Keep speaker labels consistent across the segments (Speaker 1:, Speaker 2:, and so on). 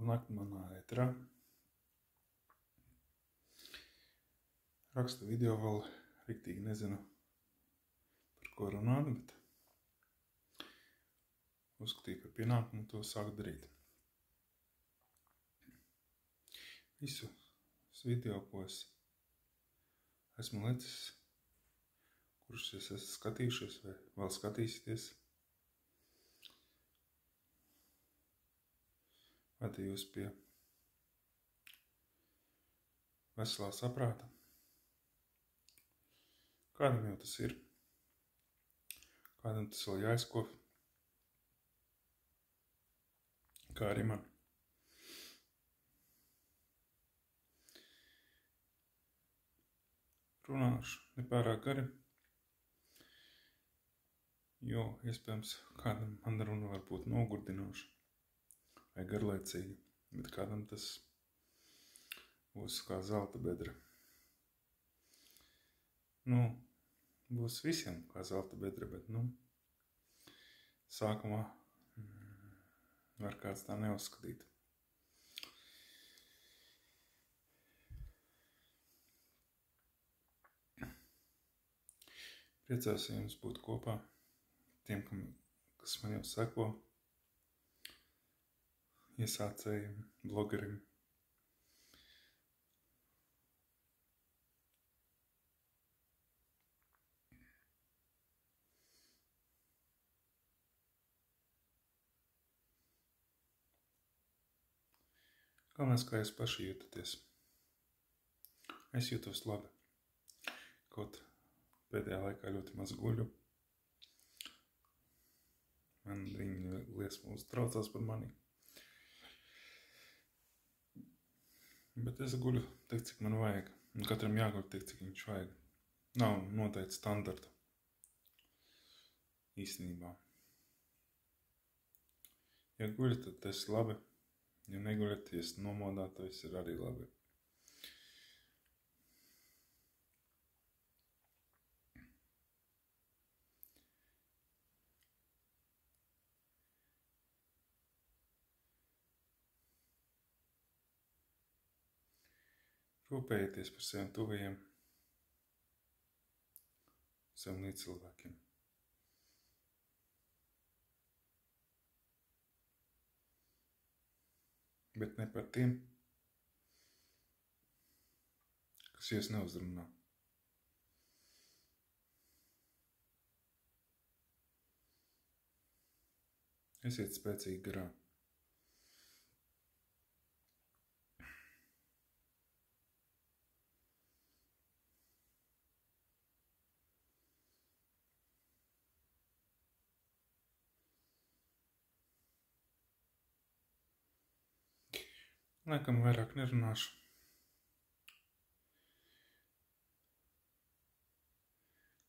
Speaker 1: Labu nakti manā ēterā. Rakstu video vēl riktīgi nezinu, par ko runāt, bet uzskatīju par pienākumu to sākt darīt. Visus video, ko es esmu licis, kurus jūs esat skatījušies vai vēl skatīsieties, vada jūs pie veselā saprāta. Kādam jau tas ir, kādam tas vēl jāizkof, kā arī man. Runāšu nepārāk gari, jo iespējams kādam man runa var būt nogurdinoša vai garlaicīga, bet kādam tas būs kā zelta bedra. Būs visiem kā zelta bedra, bet, sākumā var kāds tā neuzskatīt. Priecājos jums būt kopā, tiem, kas man jau seko, iesācējiem, blogerim. Galvenais, kā jūs paši jūtaties. Es jūtos labi. Kaut pēdējā laikā ļoti maz guļu. Man viņa liesma uztraucās par mani. Bet es guļu tik, cik man vajag. Un katram jāguļ tik, cik viņš vajag. Nav noteikti standarta. Īstenībā. Ja guļat, tad tas ir labi. Ja neguļat, ja nomodā, tas ir arī labi. Rūpējieties par saviem tuvajiem, saviem līdzcilvēkiem. Bet ne par tiem, kas jūs neuzrunā. Esiet spēcīgi garā. Laikam vairāk nerunāšu.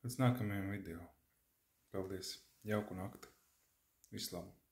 Speaker 1: Līdz nākamajam video. Paldies. Jauku nakti. Visu labu.